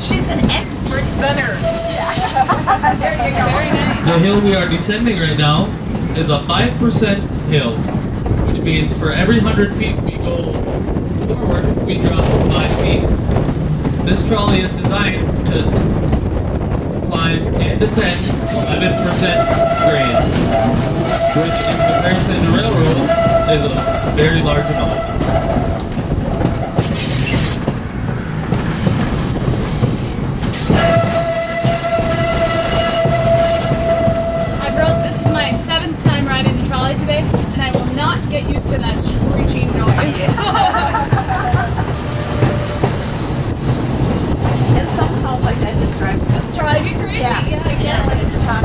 She's an expert gunner. Yeah. There you go. Very nice. The hill we are descending right now is a 5% hill, which means for every 100 feet we go forward, we drop 5 feet. This trolley is designed to climb and descend 11% grades, which in comparison to railroads is a very large amount. This is my 7th time riding the trolley today, and I will not get used to that screeching noise. And some sounds like that just drive you crazy. Yeah, I can't let it talk.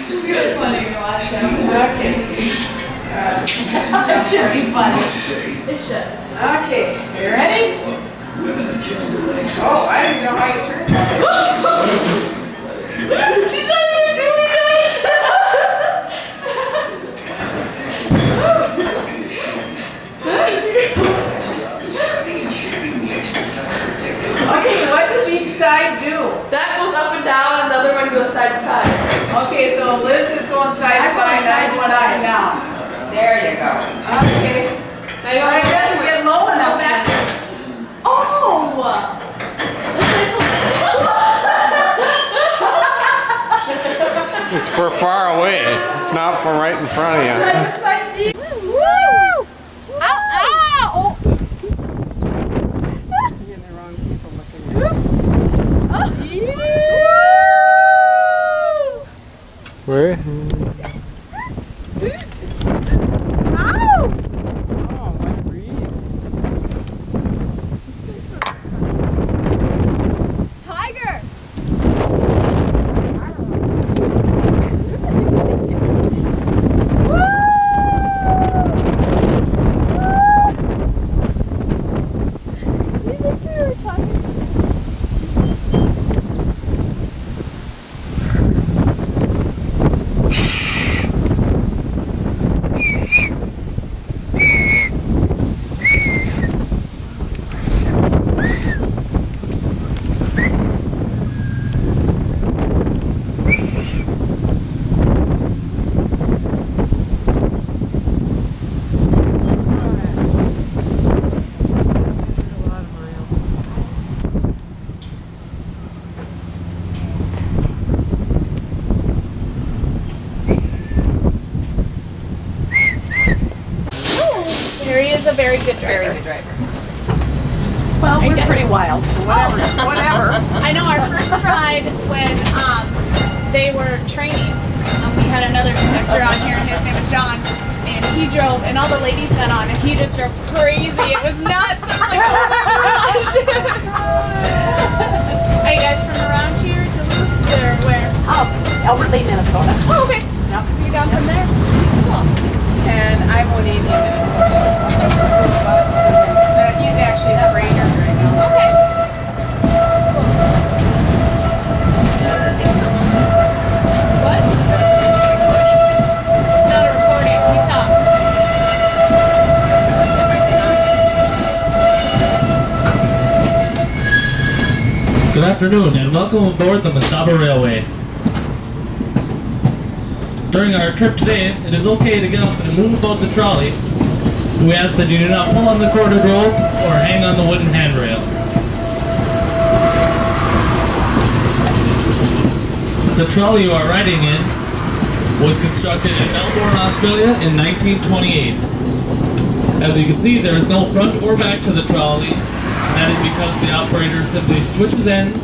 It's really funny to watch them. Okay. It should be funny. It should. Okay, you ready? Oh, I didn't know how you turned that. She's not even doing this! Okay, what does each side do? That goes up and down, and the other one goes side to side. Okay, so Liz is going side to side, and I'm going up and down. There you go. Okay. Now you Alright, it doesn't get low enough. back. Oh! It's for far away. It's not from right in front of you. Woo! Ow! Ow! Oops! Oh! Where? Ow! Tiger! Harry is a very good driver. Well, we're pretty wild, so whatever. Whatever. I know our first ride when they were training, we had another conductor on here, and his name is John, and he drove, and all the ladies got on, and he just drove crazy. It was nuts. I was like, oh my gosh. Are you guys from around here, Duluth, or where? Oh, Ironworld, Minnesota. Oh, okay. Yep. So you down from there? Cool. And I'm one Indian Minnesota. Bus. He's actually a trainer right now. Okay. What? It's not a recording. He talks. Good afternoon and welcome aboard the Mesaba Railway. During our trip today, it is okay to get up and move about the trolley. We ask that you do not pull on the corded rope or hang on the wooden handrail. The trolley you are riding in was constructed in Melbourne, Australia in 1928. As you can see, there is no front or back to the trolley. That is because the operator simply switches ends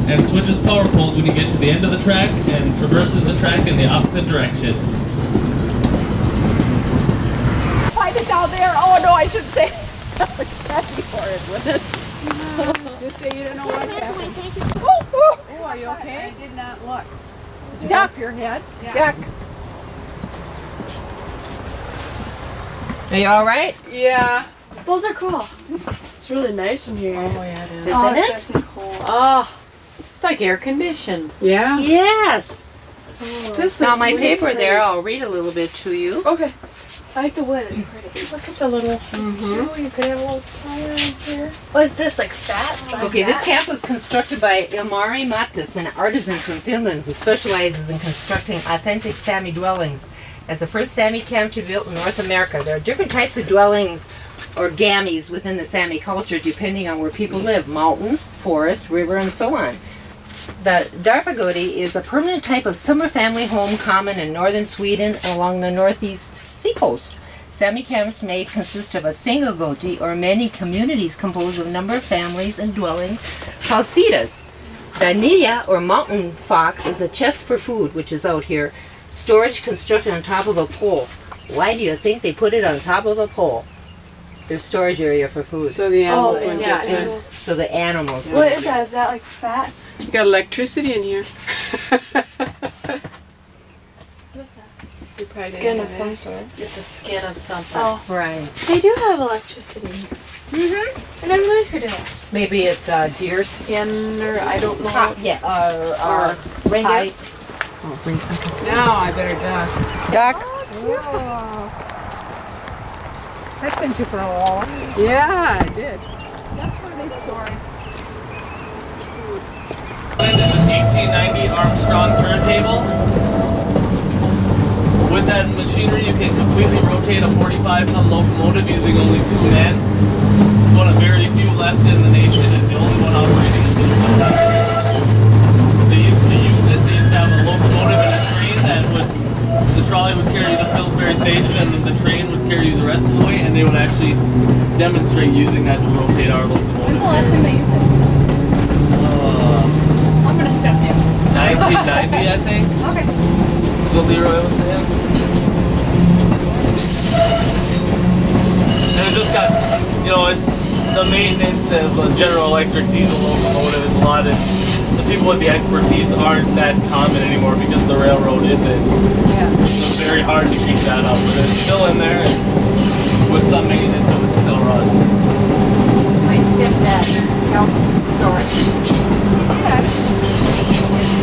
and switches power poles when you get to the end of the track and traverses the track in the opposite direction. Find it down there. Oh no, I shouldn't say. That'd be horrid, wouldn't it? Just say you don't know what happened. Oh, are you okay? I did not look. Did you duck your head? Yeah. Duck. Are you all right? Yeah. Those are cool. It's really nice in here. Oh yeah, it is. Isn't it? It's cold. Oh, it's like air conditioned. Yeah. Yes. This Now is my really paper pretty. there, I'll read a little bit to you. Okay. I like the wood. It's pretty. Look at the little. You could have a little fire in here. What is this, like fat? Dry Okay, this fat? camp was constructed by Ilmari Mattis, an artisan from Finland who specializes in constructing authentic Sami dwellings. As the first Sami camp to be built in North America, there are different types of dwellings or gamis within the Sami culture depending on where people live. Mountains, forest, river, and so on. The Darfagodi is a permanent type of summer family home common in northern Sweden and along the northeast seacoast. Sami camps may consist of a single goti or many communities composed of a number of families and dwellings called sitas. The niya or mountain fox is a chest for food, which is out here. Storage constructed on top of a pole. Why do you think they put it on top of a pole? Their storage area for food. So the animals wouldn't get to it. animals. So the animals. What is that? Is that like fat? You got electricity in here. What's that? You probably Skin didn't of have some it. sort. It's the skin of something. Oh, Right. they do have electricity. Mm-hmm. I never knew you could do that. Maybe it's deer skin or I don't know. Yeah. Or Reindeer. pipe. Now I better duck. Duck. I sent you for a walk. Yeah, I did. That's where they store it. And it's an 1890 Armstrong turntable. With that machinery, you can completely rotate a 45-ton locomotive using only 2 men. One of very few left in the nation, is the only one operating in this country. They used to use it. They used to have a locomotive and a train that would, the trolley would carry you to Salisbury Station, and then the train would carry you the rest of the way, and they would actually demonstrate using that to rotate our When's locomotive. the last time they used it? I'm gonna step you. 1990, I think. Okay. That's what Leroy was saying. And it just got, you know, it's the maintenance of a General Electric diesel locomotive is a lot of, the people with the expertise aren't that common anymore because the railroad isn't. Yeah. So it's very hard to keep that up, but it's still in there, and with some maintenance it would still run. My stepdad helped start. Yeah.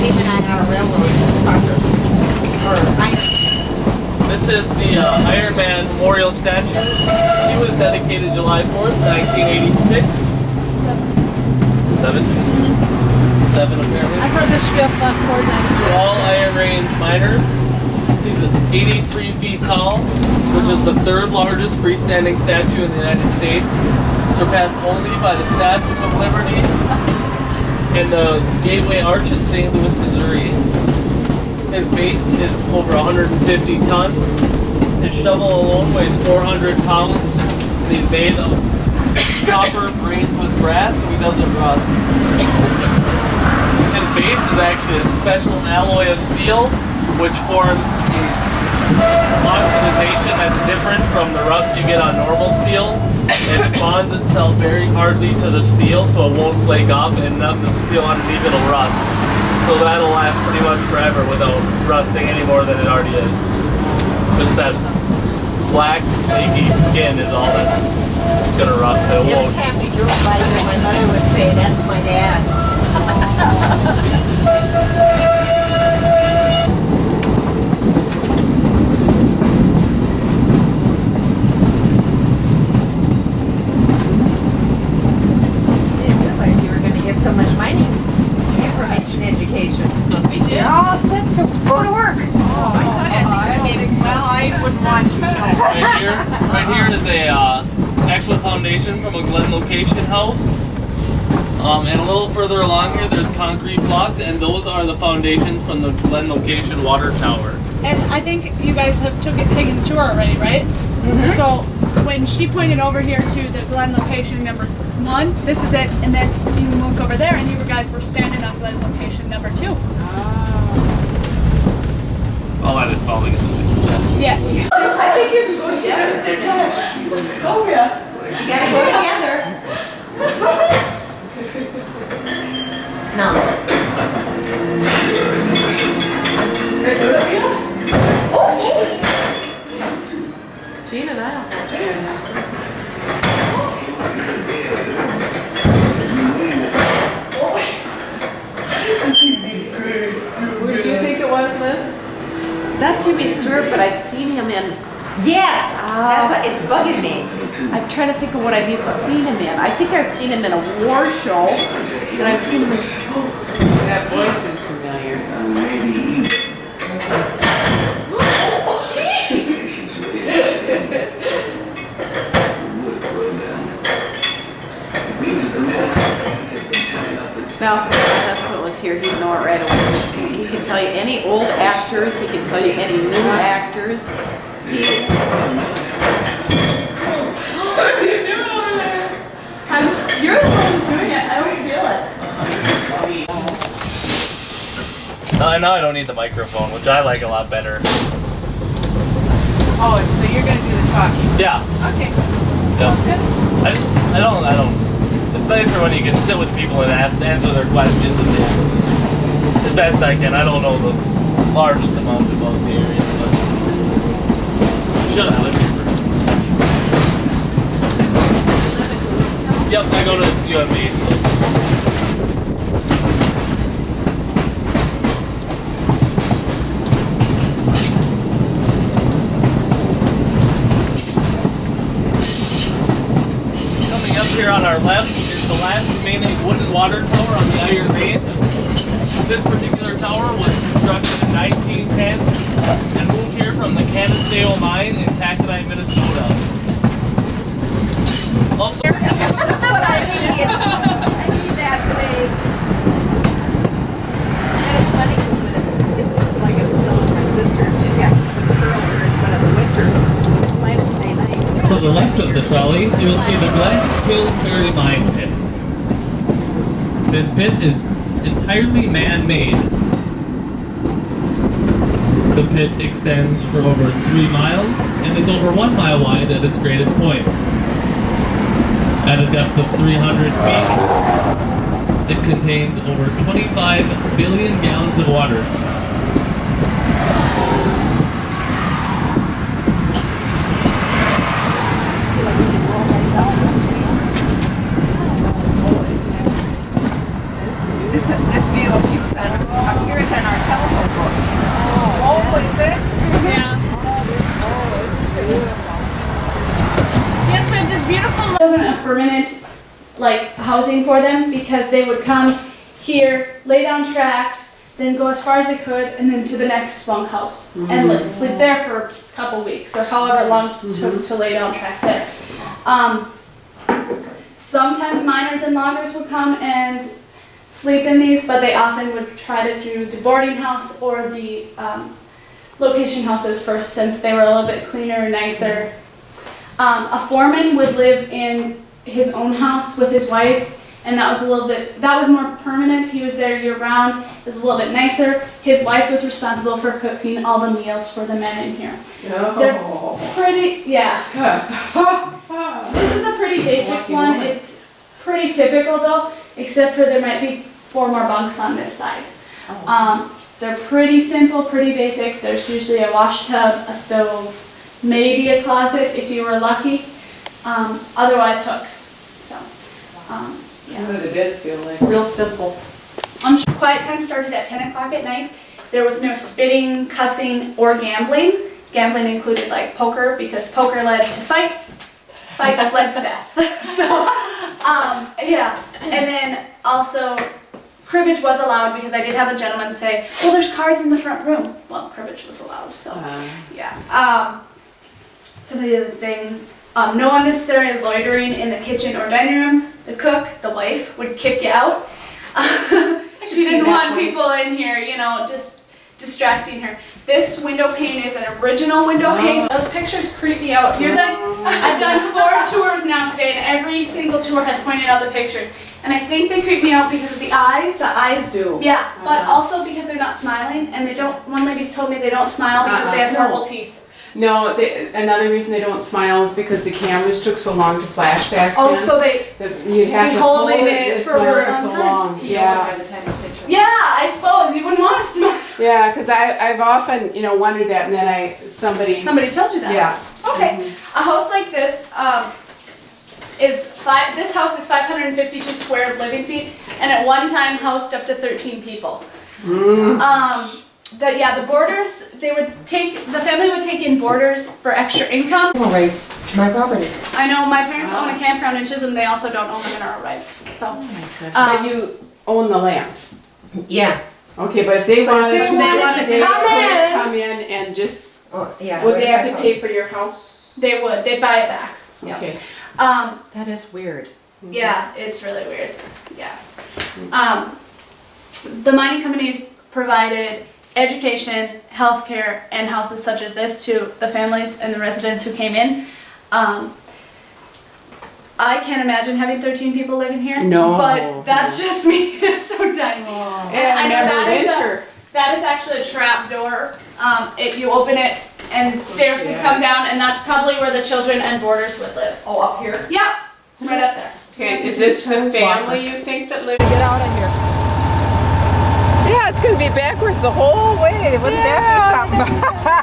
Him and I on a railroad contract. Or iron. This is the Iron Man Memorial Statue. He was dedicated July 4th, 1986. 7? 7 apparently. I've heard this spiel 4 times. They're all Iron Range miners. He's 83 feet tall, which is the 3rd largest freestanding statue in the United States, surpassed only by the Statue of Liberty and the Gateway Arch in St. Louis, Missouri. His base is over 150 tons. His shovel alone weighs 400 pounds. And he's made of copper brazed with brass, so he doesn't rust. His base is actually a special alloy of steel, which forms a oxidization that's different from the rust you get on normal steel. It bonds itself very hardly to the steel, so it won't flake off, and the steel underneath it'll rust. So that'll last pretty much forever without rusting any more than it already is. Just that black, flaky skin is all that's gonna rust. It Every won't. time we drove by here, my mother would say, "That's my dad." Didn't realize you were going to get so much mining information education. We did. You're all set to go to work. Oh, I tell you, I think well, I wouldn't want to know. Right here is a actual foundation from a Glen location house. And a little further along here, there's concrete blocks, and those are the foundations from the Glen location water tower. And I think you guys have taken the tour already, right? Mm-hmm. So when she pointed over here to the Glen location number 1, this is it, and then you look over there, and you guys were standing on Glen location number 2. All that is falling into the Yes. I think you can go together. Oh, yeah. You gotta go together. No. Gene and I don't What did you think it was, Liz? seen him in. Yes, that's what it's bugging me. I'm trying to think of what I've even seen him in. I think I've seen him in a war show, and I've seen him in. That voice is familiar. Now, that's what was here. He'd know it right away. He can tell you any old actors. He can tell you any new actors. What are you doing over there? You're the one who's doing it. I don't feel it. Now I don't need the microphone, which I like a lot better. Oh, so you're gonna do the talking? Yeah. Okay. Yeah. I don't. It's nicer when you can sit with people and answer their questions as best I can. I don't know the largest amount about the area, but I should have lived here. Yep, I go to UMB, so. Here on our left is the last remaining wooden water tower on the Iron Range. This particular tower was constructed in 1910 and moved here from the Canisteo mine in Tacodine, Minnesota. Also, That's what I need. I need that today. And it's funny because when it's like I was telling my sister, she's got some curl hairs, but in the winter, mine will stay nice. to the left of the trolley, you will see the Black Hill Prairie Mine pit. This pit is entirely man-made. The pit extends for over 3 miles and is over 1 mile wide at its greatest point. At a depth of 300 feet, it contains over 25 billion gallons of water. This view appears on our telephone book. Oh, is it? Yeah. Yes, we have this beautiful. It wasn't a permanent like housing for them because they would come here, lay down tracks, then go as far as they could, and then to the next bunkhouse and let's sleep there for a couple weeks or however long it took to lay down track there. Sometimes miners and loggers would come and sleep in these, but they often would try to do the boarding house or the location houses first since they were a little bit cleaner and nicer. A foreman would live in his own house with his wife, and that was more permanent. He was there year round. It was a little bit nicer. His wife was responsible for cooking all the meals for the men in here. They're pretty, yeah. This is a pretty basic one. It's pretty typical though, except for there might be 4 more bunks on this side. They're pretty simple, pretty basic. There's usually a wash tub, a stove, maybe a closet if you were lucky. Otherwise hooks. So, What do the beds feel like? Real simple. Quiet time started at 10 o'clock at night. There was no spitting, cussing, or gambling. Gambling included like poker because poker led to fights. Fights led to death. So, yeah. And then also, cribbage was allowed because I did have a gentleman say, well, there's cards in the front room. Well, cribbage was allowed, so yeah. Some of the other things, no unnecessary loitering in the kitchen or dining room. The cook, the wife, would kick you out. She didn't want people in here, you know, just distracting her. This window pane is an original window pane. Those pictures creep me out. I've done 4 tours now today, and every single tour has pointed out the pictures. And I think they creep me out because of the eyes. The eyes do. Yeah, but also because they're not smiling, and they don't. One lady told me they don't smile because they have horrible teeth. No, another reason they don't smile is because the cameras took so long to flash back Oh, then. so You'd have to hold holding it it for a so long long. time. Yeah. Yeah, I suppose you wouldn't want to smile. Yeah, because I've often, wondered that, and then somebody told you that. Yeah. Okay, a house like this this house is 552 square living feet, and at one time housed up to 13 people. the boarders, the family would take in boarders for extra income. All right, my property. I know my parents own a campground in Chisholm, they also don't own the mineral rights, so. But you own the land. Yeah. Okay, but if they wanted if to, they wanted to they come would in. come in and just, Oh, yeah. would they have to pay for your house? They would, they'd buy it back. Yep. Okay, That is weird. Yeah, it's really weird. Yeah. The mining companies provided education, healthcare, and houses such as this to the families and the residents who came in. I can't imagine having 13 people living here. No. But that's just me. It's so tiny. and I know never winter. that is actually a trap door. You open it and stairs would come down, and that's probably where the children and boarders would live. Oh, up here? Yeah, right up there. Okay, is this the family you think that lives? Get out of here. Yeah, it's gonna be backwards the whole way. Wouldn't that be something?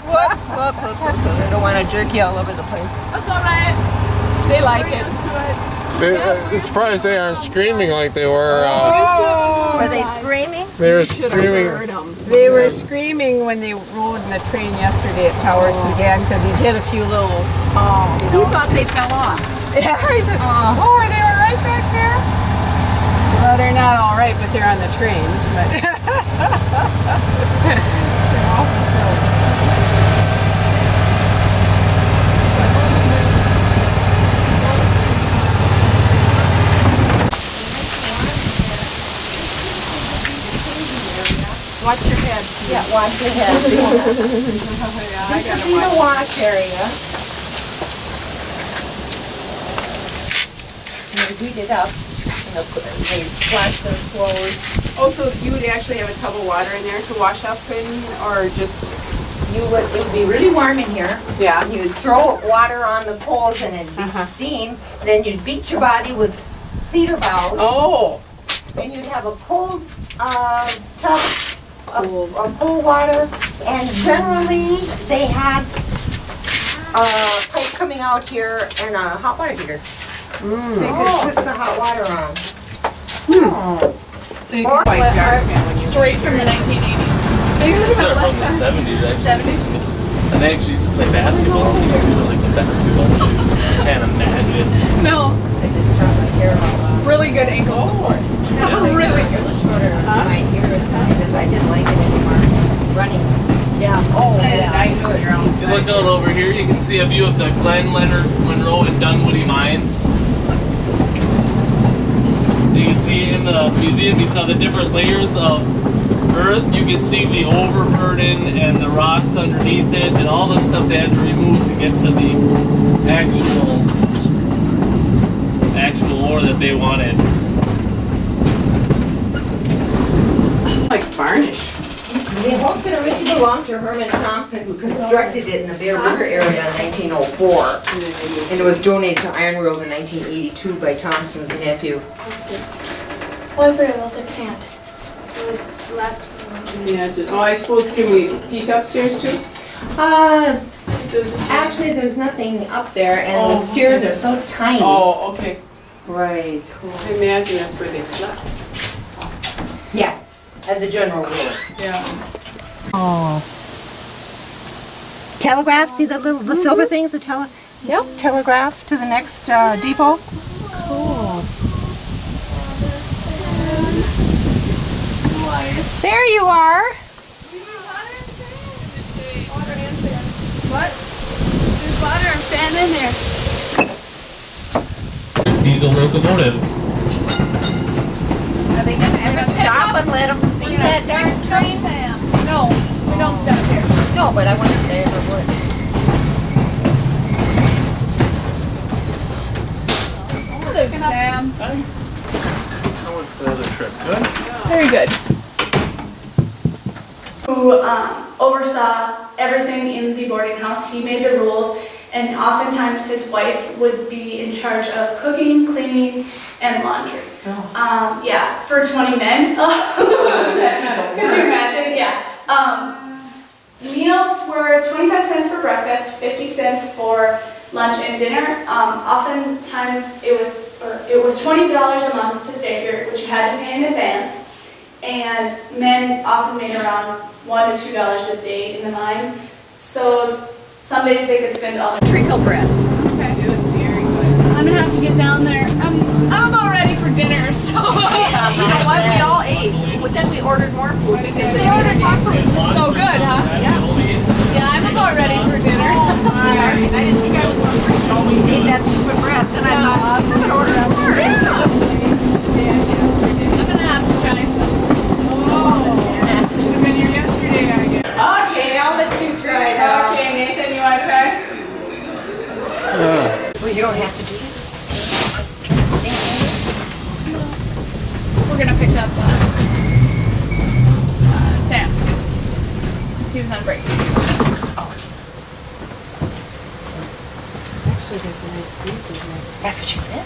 Whoops. I don't want to jerk you all over the place. That's all right. They like it. It's surprised they aren't screaming like they were. Were they screaming? They were Should have screaming. heard them. They were screaming when they rode in the train yesterday at Tower Sudan because he hit a few little. You thought they fell off. Yeah, he said, oh, they were right back there. Well, they're not all right, but they're on the train. They're awful silly. Watch your head. Yeah, watch your head. I This is the wash area. They heat it up. They splash their clothes. Oh, so you would actually have a tub of water in there to wash up in, or just? It would be really warm in here. Yeah. You'd throw water on the coals and it'd be steam. Then you'd beat your body with cedar boughs. Oh. And you'd have a cold tub of cold water. And generally they had a pipe coming out here and a hot water heater. They could twist the hot water on. So you Or- Quite dark. Straight from the 1980s. They're from the 70s, actually. 70s. And they actually used to play basketball. They used to do, like the basketball shoes. Can't imagine. No, I just dropped my hair all out. really good ankle support. Really It was shorter on my ear because I didn't like it anymore. Running. Yeah. Oh, yeah. Nice when you're If you look out over here, you can see a view of the Glen Leonard Monroe and Dunwoody mines. You can see in the museum, you saw the different layers of earth. You can see the overburden and the rocks underneath it and all the stuff they had to remove to get to the actual ore that they wanted. like varnish. The homes had originally belonged to Herman Thompson, who constructed it in the Bear River area in 1904. And it was donated to Ironworld in 1982 by Thompson's nephew. Oh, I forgot those are canned. So it was the last one. Yeah. I suppose can we peek upstairs too? Actually, there's nothing up there, and the stairs are so tiny. Oh, okay. Right. I imagine that's where they slept. Yeah, as a general rule. Yeah. Telegraph, see the silver things, Yep. telegraph to the next depot? Cool. There you are. What? There's water and fan in there. Diesel locomotive. Are they gonna ever stop and let them see that darn train? Sam. No, we don't stop here. No, but I wonder if they ever would. Hello, Sam. How was the other trip? Good? Very good. Who oversaw everything in the boarding house. He made the rules, and oftentimes his wife would be in charge of cooking, cleaning, and laundry. Yeah, for 20 men. Could you imagine? Yeah. Meals were 25 cents for breakfast, 50 cents for lunch and dinner. Oftentimes it was $20 a month to stay here, which you had to pay in advance. and men often made around $1 to $2 a day in the mines. So some days they could spend all their Treacle bread. Okay. It was very good. I'm gonna have to get down there. I'm about ready for dinner, so. You know what? We all ate, but then we ordered more food because they ordered more food. So good, huh? Yeah. Yeah, I'm about ready for dinner. Sorry, I didn't think I was hungry until we ate that stupid bread. Then I thought, I'm gonna order more. I'm gonna have to try some. Should have been here yesterday, I guess. Okay, I'll let you try it out. Okay, Nathan, you want to try? Well, you don't have to do that. We're gonna pick up Sam, because he was on break. Actually, there's a nice breeze in here. That's what she said.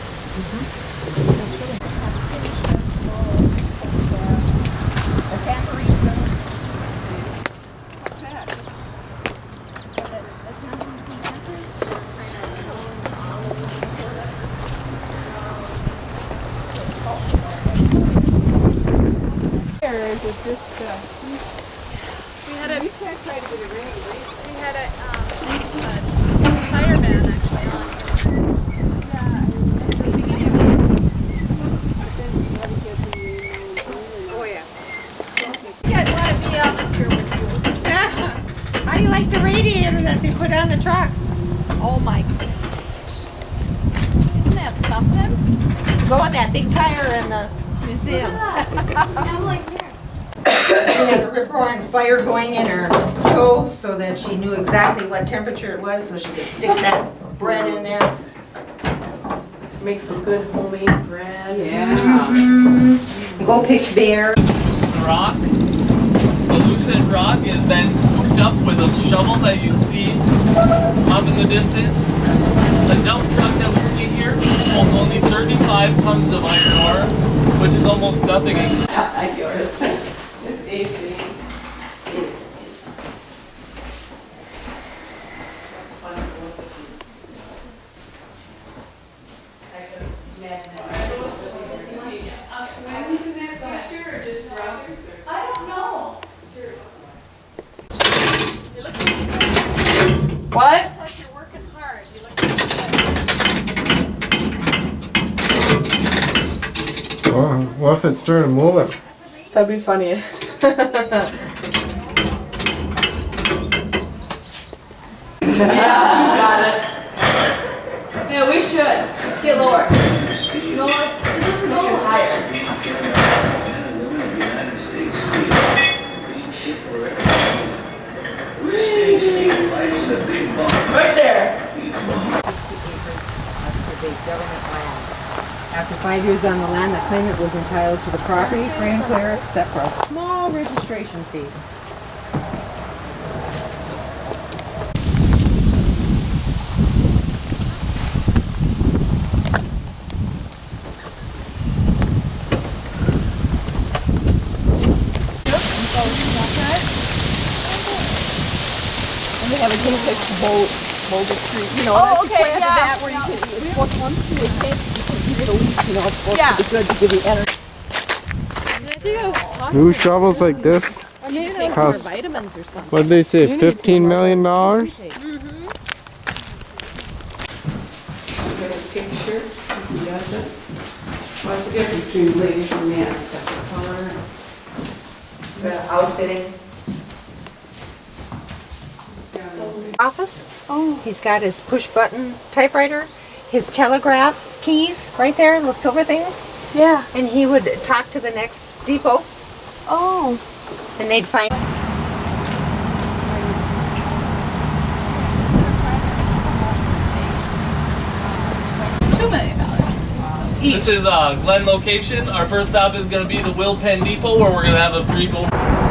We had a fireman actually on. How do you like the radiator that they put on the trucks? Oh my gosh. Isn't that something? Go with that big tire in the museum. I'm like here. She had a rip-roaring fire going in her stove so that she knew exactly what temperature it was so she could stick that bread in there. Make some good homemade bread. Yeah. Go pick bear. Loosened rock. The loosened rock is then scooped up with a shovel that you see up in the distance. The dump truck that we see here holds only 35 tons of iron ore, which is almost nothing. I like yours. It's AC. That's fun to look at these. Twins in that picture or just brothers? I don't know. What? Like you're working hard. You look good. Well, what if it started moving? That'd be funny. Yeah, we should. Let's get lower. You know what? Let's go higher. Right there. 60 acres of surveyed government land. After 5 years on the land, the claimant was entitled to the property free and clear except for a small registration fee. And they have a little bit of boulder tree. You know, Oh, okay, planted yeah. that where you can, it's supposed to once you take, you can eat it a week, you know, it's supposed to be good to give you energy. New shovels like this? You take more Cost- vitamins or something. What did they say? $15 million? There's a picture. Who does it? What's the difference between ladies and men? Separate color. The outfitting office. Oh. He's got his push button typewriter, his telegraph keys right there, those silver things. Yeah. And he would talk to the next depot Oh. and they'd find $2 million. This is Glen location. Our first stop is going to be the Will Penn Depot, where we're going to have a brief overview.